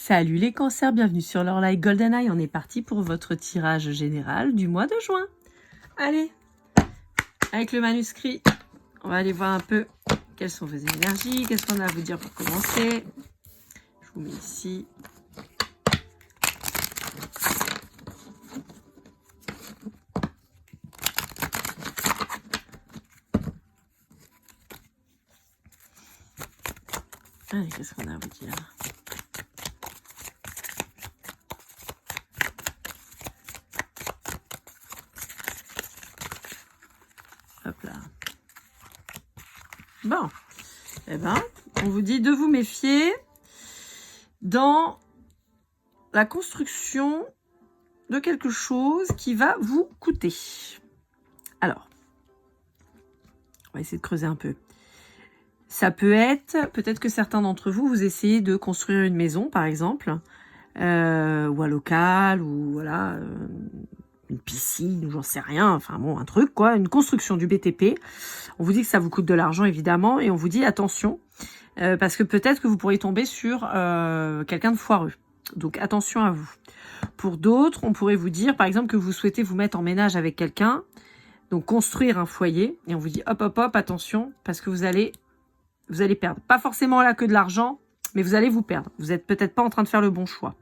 Salut les cancers, bienvenue sur leur live GoldenEye. On est parti pour votre tirage général du mois de juin. Allez, avec le manuscrit, on va aller voir un peu quelles sont vos énergies, qu'est-ce qu'on a à vous dire pour commencer. Je vous mets ici. Allez, qu'est-ce qu'on a à vous dire? Hop là. Bon, eh ben, on vous dit de vous méfier dans la construction de quelque chose qui va vous coûter. Alors, on va essayer de creuser un peu. Ça peut être, peut-être que certains d'entre vous, vous essayez de construire une maison, par exemple, ou un local, ou voilà, une piscine, ou j'en sais rien, enfin bon, un truc, quoi, une construction du BTP. On vous dit que ça vous coûte de l'argent, évidemment, et on vous dit attention, parce que peut-être que vous pourriez tomber sur quelqu'un de foireux. Donc attention à vous. Pour d'autres, on pourrait vous dire, par exemple, que vous souhaitez vous mettre en ménage avec quelqu'un, donc construire un foyer, et on vous dit hop, hop, hop, attention, parce que vous allez perdre. Pas forcément là que de l'argent, mais vous allez vous perdre. Vous n'êtes peut-être pas en train de faire le bon choix.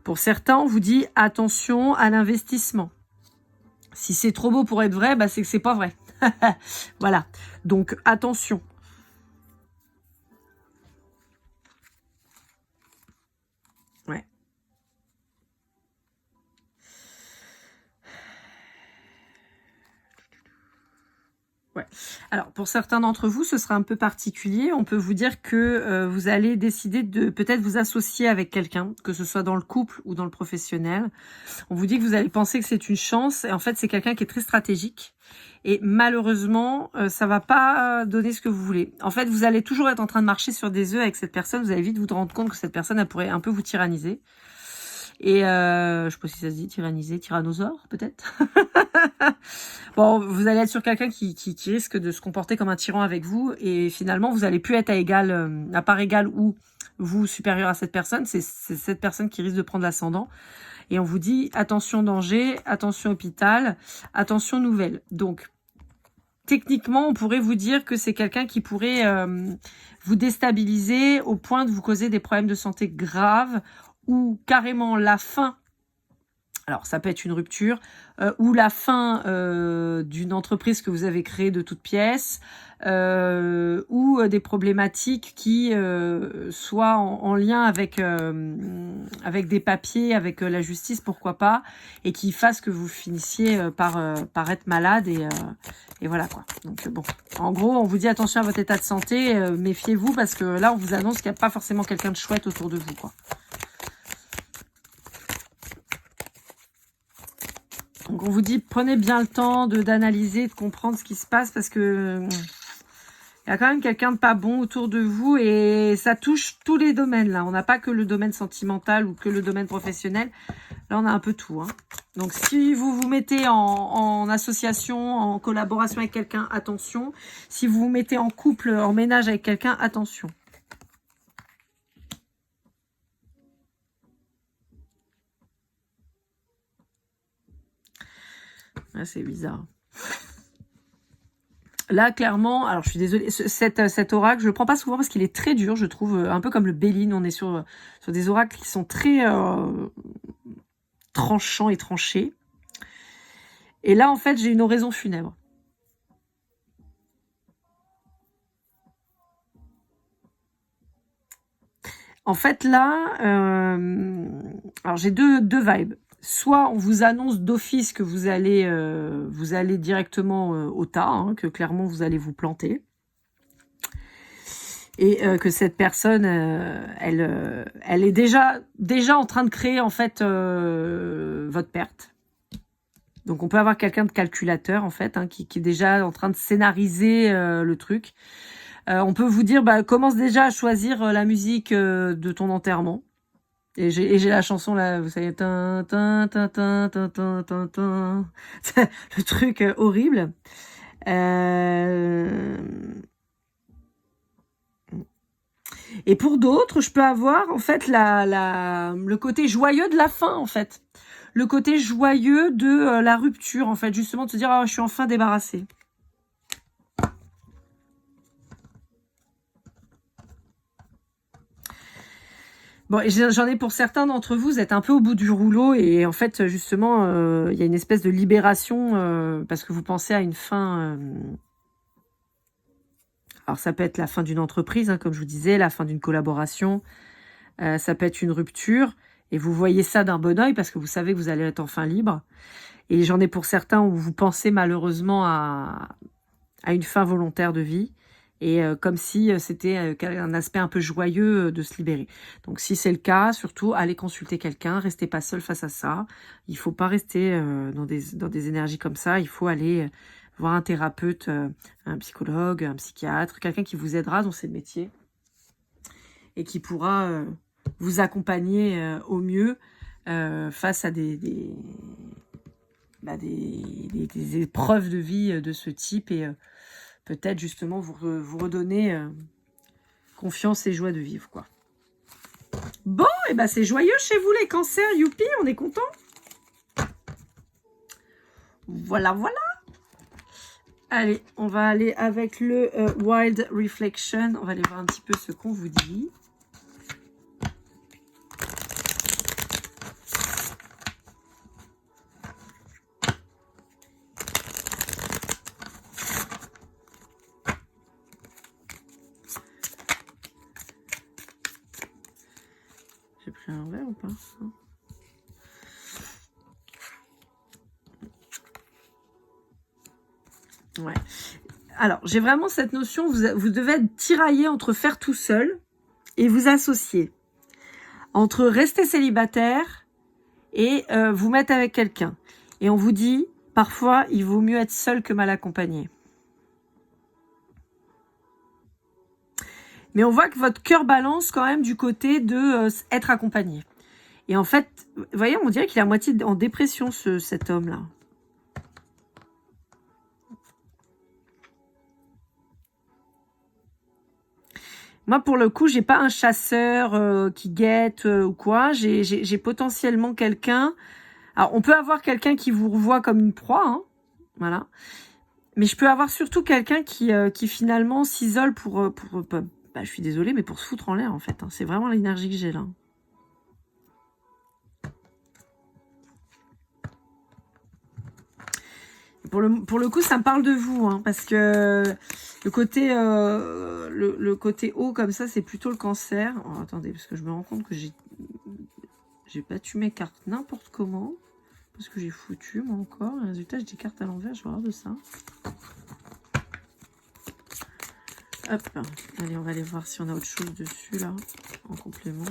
Pour certains, on vous dit attention à l'investissement. Si c'est trop beau pour être vrai, bah c'est que c'est pas vrai. Voilà. Donc attention. Ouais. Ouais. Alors, pour certains d'entre vous, ce sera un peu particulier. On peut vous dire que vous allez décider de peut-être vous associer avec quelqu'un, que ce soit dans le couple ou dans le professionnel. On vous dit que vous allez penser que c'est une chance, et en fait, c'est quelqu'un qui est très stratégique. Et malheureusement, ça va pas donner ce que vous voulez. En fait, vous allez toujours être en train de marcher sur des œufs avec cette personne. Vous allez vite vous rendre compte que cette personne, elle pourrait un peu vous tyranniser. Et je sais pas si ça se dit tyranniser, tyrannosaure peut-être. Bon, vous allez être sur quelqu'un qui risque de se comporter comme un tyran avec vous, et finalement vous allez plus être à part égale ou vous supérieur à cette personne. C'est cette personne qui risque de prendre l'ascendant. Et on vous dit attention danger, attention hôpital, attention nouvelle. Donc techniquement, on pourrait vous dire que c'est quelqu'un qui pourrait vous déstabiliser au point de vous causer des problèmes de santé graves, ou carrément la fin. Alors, ça peut être une rupture, ou la fin d'une entreprise que vous avez créée de toutes pièces, ou des problématiques qui soient en lien avec des papiers, avec la justice, pourquoi pas, et qui fassent que vous finissiez par être malade, et voilà quoi. Donc bon, en gros, on vous dit attention à votre état de santé, méfiez-vous, parce que là, on vous annonce qu'il n'y a pas forcément quelqu'un de chouette autour de vous, quoi. Donc on vous dit, prenez bien le temps d'analyser, de comprendre ce qui se passe, parce que il y a quand même quelqu'un de pas bon autour de vous, et ça touche tous les domaines là. On n'a pas que le domaine sentimental ou que le domaine professionnel. Là, on a un peu tout, hein. Donc si vous vous mettez en association, en collaboration avec quelqu'un, attention. Si vous vous mettez en couple, en ménage avec quelqu'un, attention. Ah, c'est bizarre. Là, clairement, alors je suis désolée, cet oracle, je le prends pas souvent parce qu'il est très dur, je trouve, un peu comme le Béline. On est sur des oracles qui sont très tranchants et tranchés. Et là, en fait, j'ai une oraison funèbre. En fait, là, alors j'ai deux vibes. Soit on vous annonce d'office que vous allez directement au tas, hein, que clairement vous allez vous planter, et que cette personne, elle est déjà en train de créer en fait votre perte. Donc on peut avoir quelqu'un de calculateur en fait, hein, qui est déjà en train de scénariser le truc. On peut vous dire, bah, commence déjà à choisir la musique de ton enterrement. Et j'ai la chanson là, vous savez, tin, tin, tin, tin, tin, tin, tin, tin. Le truc horrible. Et pour d'autres, je peux avoir en fait le côté joyeux de la fin en fait. Le côté joyeux de la rupture en fait, justement de se dire oh, je suis enfin débarrassée. Bon, j'en ai pour certains d'entre vous, vous êtes un peu au bout du rouleau et en fait justement il y a une espèce de libération parce que vous pensez à une fin. Alors ça peut être la fin d'une entreprise, hein, comme je vous disais, la fin d'une collaboration, ça peut être une rupture et vous voyez ça d'un bon oeil parce que vous savez que vous allez être enfin libre. Et j'en ai pour certains où vous pensez malheureusement à une fin volontaire de vie et comme si c'était un aspect un peu joyeux de se libérer. Donc si c'est le cas, surtout allez consulter quelqu'un, restez pas seul face à ça. Il faut pas rester dans des énergies comme ça, il faut aller voir un thérapeute, un psychologue, un psychiatre, quelqu'un qui vous aidera dans ces métiers et qui pourra vous accompagner au mieux face à des épreuves de vie de ce type et peut-être justement vous redonner confiance et joie de vivre, quoi. Bon, et ben c'est joyeux chez vous les cancers, youpi, on est content. Voilà, voilà. Allez, on va aller avec le Wild Reflection. On va aller voir un petit peu ce qu'on vous dit. J'ai pris un l'envers ou pas? Ouais. Alors, j'ai vraiment cette notion, vous devez être tiraillé entre faire tout seul et vous associer. Entre rester célibataire et vous mettre avec quelqu'un. Et on vous dit, parfois, il vaut mieux être seul que mal accompagné. Mais on voit que votre cœur balance quand même du côté de être accompagné. Et en fait, vous voyez, on dirait qu'il est à moitié en dépression, cet homme-là. Moi, pour le coup, j'ai pas un chasseur qui guette ou quoi. J'ai potentiellement quelqu'un. Alors, on peut avoir quelqu'un qui vous revoit comme une proie, hein, voilà. Mais je peux avoir surtout quelqu'un qui finalement s'isole pour je suis désolée, mais pour se foutre en l'air, en fait. Hein. C'est vraiment l'énergie que j'ai là. Pour le coup, ça me parle de vous, hein, parce que le côté haut comme ça, c'est plutôt le cancer. Oh, attendez, parce que je me rends compte que j'ai battu mes cartes n'importe comment. Parce que j'ai foutu, moi, encore. Le résultat, j'ai des cartes à l'envers, je vais voir de ça. Hop, allez, on va aller voir si on a autre chose dessus, là, en complément.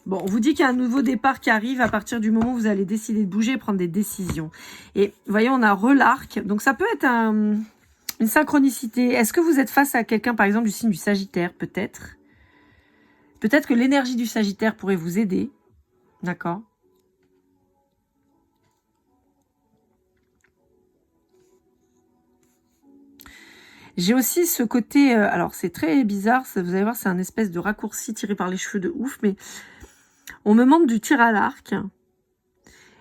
Bon, on vous dit qu'il y a un nouveau départ qui arrive à partir du moment où vous allez décider de bouger et prendre des décisions. Et vous voyez, on a relarc. Donc, ça peut être une synchronicité. Est-ce que vous êtes face à quelqu'un, par exemple, du signe du Sagittaire, peut-être? Peut-être que l'énergie du Sagittaire pourrait vous aider. D'accord? J'ai aussi ce côté, alors c'est très bizarre, ça, vous allez voir, c'est un espèce de raccourci tiré par les cheveux de ouf, mais on me demande du tir à l'arc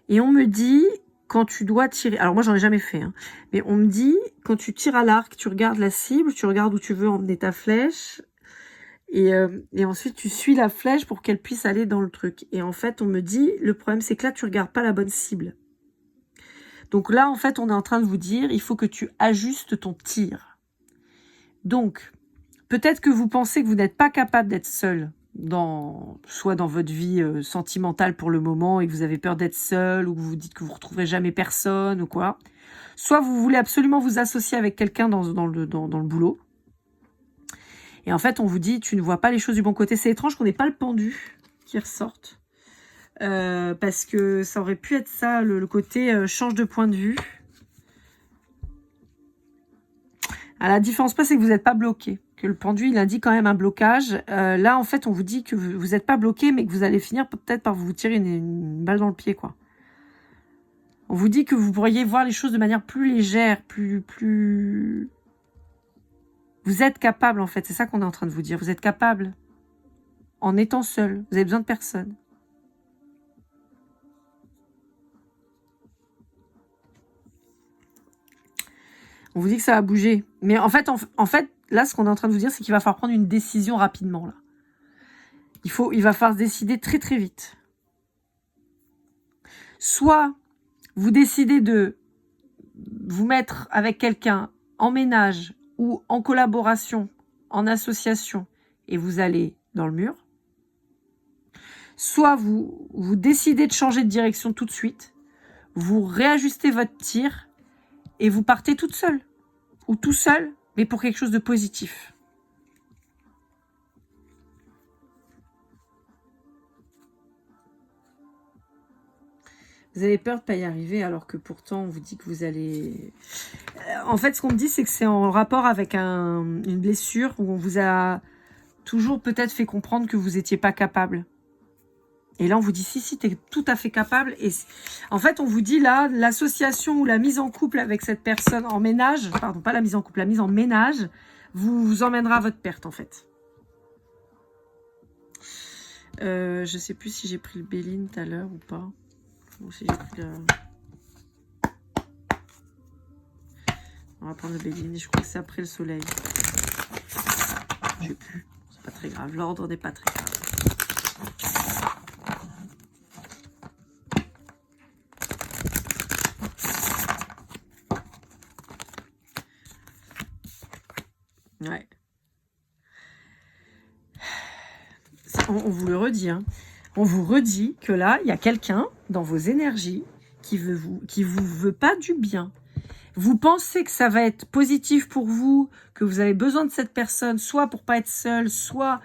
et on me dit quand tu dois tirer, alors moi j'en ai jamais fait, hein, mais on me dit quand tu tires à l'arc, tu regardes la cible, tu regardes où tu veux emmener ta flèche et ensuite tu suis la flèche pour qu'elle puisse aller dans le truc. Et en fait on me dit, le problème c'est que là tu regardes pas la bonne cible. Donc là en fait on est en train de vous dire, il faut que tu ajustes ton tir. Donc, peut-être que vous pensez que vous n'êtes pas capable d'être seul, soit dans votre vie sentimentale pour le moment, et que vous avez peur d'être seul, ou que vous vous dites que vous ne retrouverez jamais personne, ou quoi. Soit vous voulez absolument vous associer avec quelqu'un dans le boulot. Et en fait, on vous dit, tu ne vois pas les choses du bon côté. C'est étrange qu'on n'ait pas le pendu qui ressorte. Parce que ça aurait pu être ça, le côté change de point de vue. À la différence pas, c'est que vous n'êtes pas bloqué, que le pendu, il indique quand même un blocage. Là, en fait, on vous dit que vous n'êtes pas bloqué, mais que vous allez finir peut-être par vous tirer une balle dans le pied, quoi. On vous dit que vous pourriez voir les choses de manière plus légère, vous Vous êtes capable, en fait. C'est ça qu'on est en train de vous dire. Vous êtes capable en étant seul. Vous avez besoin de personne. On vous dit que ça va bouger. Mais en fait, là, ce qu'on est en train de vous dire, c'est qu'il va falloir prendre une décision rapidement, là. Il va falloir se décider très, très vite. Soit vous décidez de vous mettre avec quelqu'un en ménage ou en collaboration, en association, et vous allez dans le mur. Soit vous décidez de changer de direction tout de suite, vous réajustez votre tir et vous partez toute seule. Ou tout seul, mais pour quelque chose de positif. Vous avez peur de ne pas y arriver alors que pourtant on vous dit que vous allez... En fait, ce qu'on me dit, c'est que c'est en rapport avec une blessure où on vous a toujours peut-être fait comprendre que vous n'étiez pas capable. Et là, on vous dit, si, tu es tout à fait capable. Et en fait, on vous dit là, l'association ou la mise en couple avec cette personne en ménage, pardon, pas la mise en couple, la mise en ménage, vous emmènera à votre perte, en fait. Je sais plus si j'ai pris le Béline tout à l'heure ou pas. Ou si j'ai pris le... On va prendre le Béline. Je crois que c'est après le soleil. Je sais plus. C'est pas très grave. L'ordre n'est pas très grave. Ouais. On vous le redit, hein. On vous redit que là, il y a quelqu'un dans vos énergies qui vous veut pas du bien. Vous pensez que ça va être positif pour vous, que vous avez besoin de cette personne, soit pour pas être seul, soit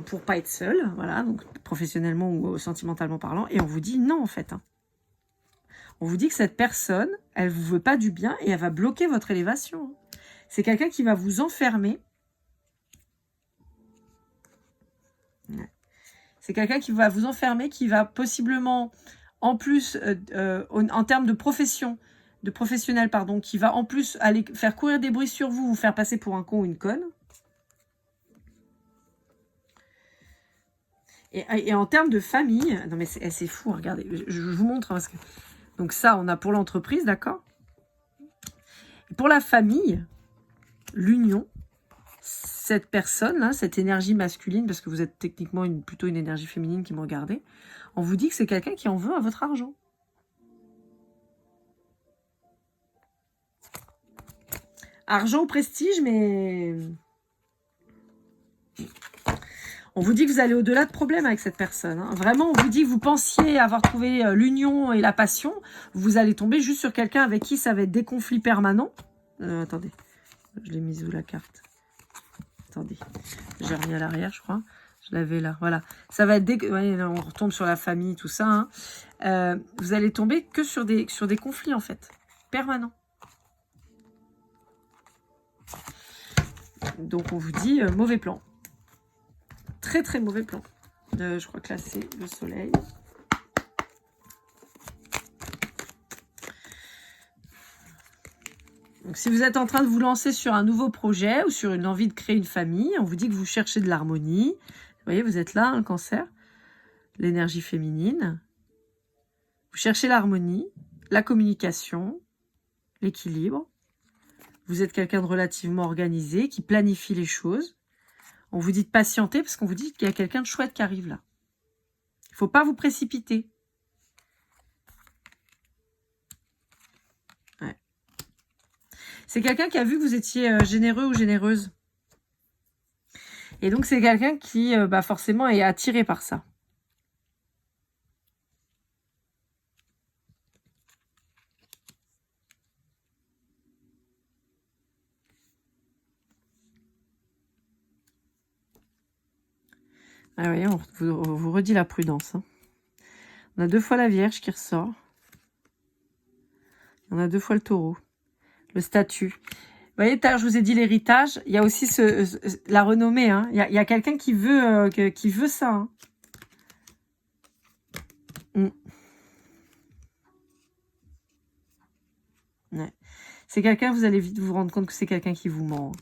pour pas être seul, voilà, donc professionnellement ou sentimentalement parlant, et on vous dit non en fait. Hein. On vous dit que cette personne, elle vous veut pas du bien et elle va bloquer votre élévation. C'est quelqu'un qui va vous enfermer. C'est quelqu'un qui va vous enfermer, qui va possiblement, en plus, en termes de professionnel, pardon, qui va en plus aller faire courir des bruits sur vous, vous faire passer pour un con ou une conne. Et en termes de famille, non mais c'est fou, regardez, je vous montre. Hein, parce que, donc ça, on a pour l'entreprise, d'accord. Pour la famille, l'union, cette personne, là, cette énergie masculine, parce que vous êtes techniquement plutôt une énergie féminine qui me regardez, on vous dit que c'est quelqu'un qui en veut à votre argent. Argent ou prestige, mais... On vous dit que vous allez au-delà de problèmes avec cette personne. Hein. Vraiment, on vous dit que vous pensiez avoir trouvé l'union et la passion. Vous allez tomber juste sur quelqu'un avec qui ça va être des conflits permanents. Attendez, je l'ai mise où la carte? Attendez, j'ai remis à l'arrière, je crois. Je l'avais là, voilà. Ça va être ouais, on retombe sur la famille, tout ça. Hein. Vous allez tomber que sur des conflits, en fait, permanents. Donc, on vous dit mauvais plan. Très, très mauvais plan. Je crois que là, c'est le soleil. Donc, si vous êtes en train de vous lancer sur un nouveau projet ou sur une envie de créer une famille, on vous dit que vous cherchez de l'harmonie. Vous voyez, vous êtes là, un cancer. L'énergie féminine. Vous cherchez l'harmonie, la communication, l'équilibre. Vous êtes quelqu'un de relativement organisé, qui planifie les choses. On vous dit de patienter parce qu'on vous dit qu'il y a quelqu'un de chouette qui arrive là. Il ne faut pas vous précipiter. Ouais. C'est quelqu'un qui a vu que vous étiez généreux ou généreuse. Et donc, c'est quelqu'un qui, forcément, est attiré par ça. Ah oui, on vous redit la prudence. Hein. On a 2 fois la Vierge qui ressort. On a 2 fois le Taureau. Le statut. Vous voyez, je vous ai dit l'héritage. Il y a aussi la renommée. Hein. Il y a quelqu'un qui veut ça. Hein. Ouais. C'est quelqu'un, vous allez vite vous rendre compte que c'est quelqu'un qui vous ment.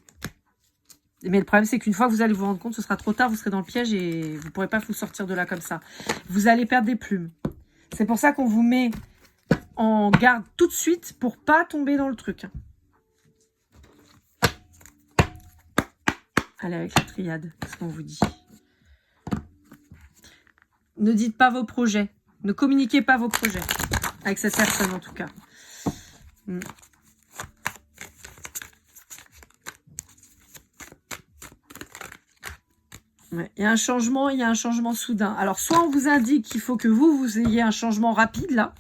Mais le problème, c'est qu'une fois que vous allez vous rendre compte, ce sera trop tard, vous serez dans le piège et vous ne pourrez pas vous sortir de là comme ça. Vous allez perdre des plumes. C'est pour ça qu'on vous met en garde tout de suite pour pas tomber dans le truc. Allez, avec la triade, qu'est-ce qu'on vous dit? Ne dites pas vos projets. Ne communiquez pas vos projets. Avec cette personne, en tout cas. Ouais, il y a un changement soudain. Alors, soit on vous indique qu'il faut que vous ayez un changement rapide, là.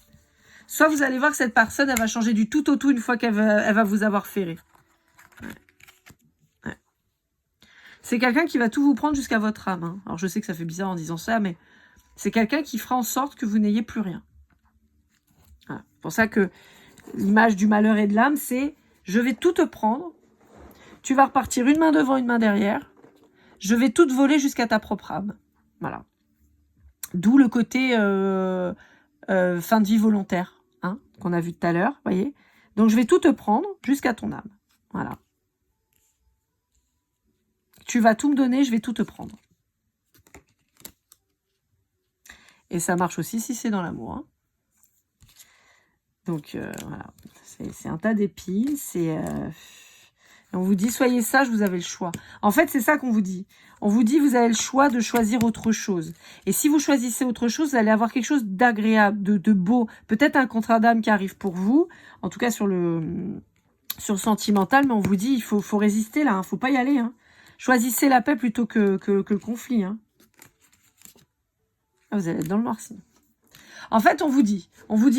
Soit vous allez voir que cette personne, elle va changer du tout au tout une fois qu'elle va vous avoir ferré. Ouais. Ouais. C'est quelqu'un qui va tout vous prendre jusqu'à votre âme. Hein. Alors, je sais que ça fait bizarre en disant ça, mais c'est quelqu'un qui fera en sorte que vous n'ayez plus rien. Voilà. C'est pour ça que l'image du malheur et de l'âme, c'est « je vais tout te prendre, tu vas repartir une main devant, une main derrière, je vais tout te voler jusqu'à ta propre âme. » Voilà. D'où le côté fin de vie volontaire, hein, qu'on a vu tout à l'heure, voyez. Donc, je vais tout te prendre jusqu'à ton âme. Voilà. Tu vas tout me donner, je vais tout te prendre. Et ça marche aussi si c'est dans l'amour. Hein. Donc, voilà. C'est un tas d'épines. On vous dit, soyez sage, vous avez le choix. En fait, c'est ça qu'on vous dit. On vous dit, vous avez le choix de choisir autre chose. Et si vous choisissez autre chose, vous allez avoir quelque chose d'agréable, de beau. Peut-être un contrat d'âme qui arrive pour vous. En tout cas, sur le sentimental. Mais on vous dit, il faut résister là. Hein. Faut pas y aller. Hein. Choisissez la paix plutôt que le conflit. Hein. Ah, vous allez être dans le noir sinon. En fait, on vous dit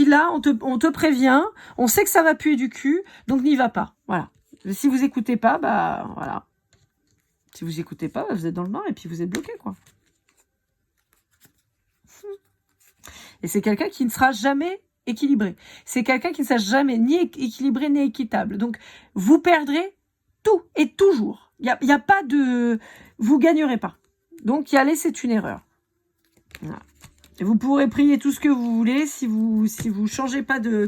là, on te prévient. On sait que ça va puer du cul. Donc, n'y va pas. Voilà. Si vous écoutez pas, bah voilà. Si vous écoutez pas, bah, vous êtes dans le noir et puis vous êtes bloqué, quoi. Et c'est quelqu'un qui ne sera jamais équilibré. C'est quelqu'un qui ne sera jamais ni équilibré ni équitable. Donc, vous perdrez tout et toujours. Il y a pas de... Vous gagnerez pas. Donc, y aller, c'est une erreur. Voilà. Et vous pourrez prier tout ce que vous voulez. Si vous changez pas de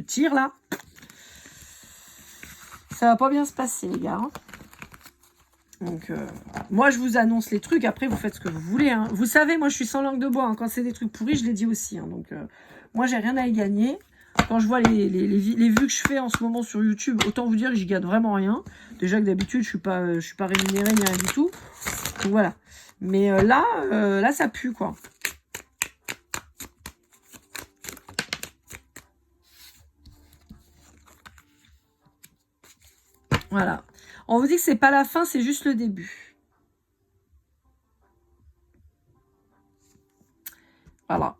tir, là... Ça va pas bien se passer, les gars. Hein. Donc, moi, je vous annonce les trucs. Après, vous faites ce que vous voulez. Hein. Vous savez, moi, je suis sans langue de bois. Hein. Quand c'est des trucs pourris, je l'ai dit aussi. Hein. Donc, moi, j'ai rien à y gagner. Quand je vois les vues que je fais en ce moment sur YouTube, autant vous dire que j'y gagne vraiment rien. Déjà que d'habitude, je suis pas rémunérée ni rien du tout. Donc, voilà. Mais là, ça pue, quoi. Voilà. On vous dit que c'est pas la fin, c'est juste le début. Voilà.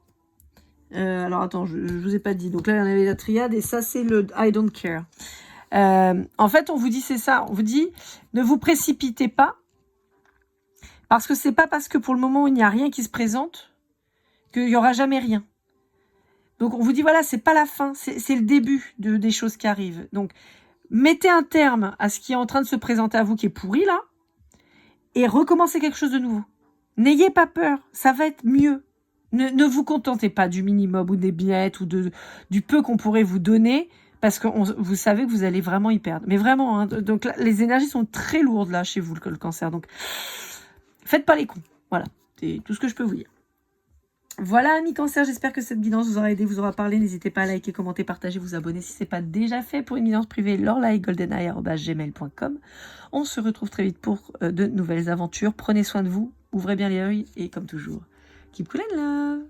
Alors, attends, je vous ai pas dit. Donc là, il y en avait la triade et ça, c'est le I don't care. En fait, on vous dit, c'est ça. On vous dit, ne vous précipitez pas. Parce que c'est pas parce que pour le moment, il n'y a rien qui se présente qu'il y aura jamais rien. Donc, on vous dit, voilà, c'est pas la fin. C'est le début des choses qui arrivent. Donc, mettez un terme à ce qui est en train de se présenter à vous qui est pourri, là, et recommencez quelque chose de nouveau. N'ayez pas peur, ça va être mieux. Ne vous contentez pas du minimum ou des billettes ou du peu qu'on pourrait vous donner, parce que vous savez que vous allez vraiment y perdre. Mais vraiment, hein, donc là, les énergies sont très lourdes, là, chez vous, le cancer. Donc, faites pas les cons. Voilà, c'est tout ce que je peux vous dire. Voilà, amis cancer, j'espère que cette guidance vous aura aidé, vous aura parlé. N'hésitez pas à liker, commenter, partager, vous abonner si ce n'est pas déjà fait. Pour une guidance privée, lorelai@gmail.com. On se retrouve très vite pour de nouvelles aventures. Prenez soin de vous, ouvrez bien les yeux et comme toujours, keep cool and love.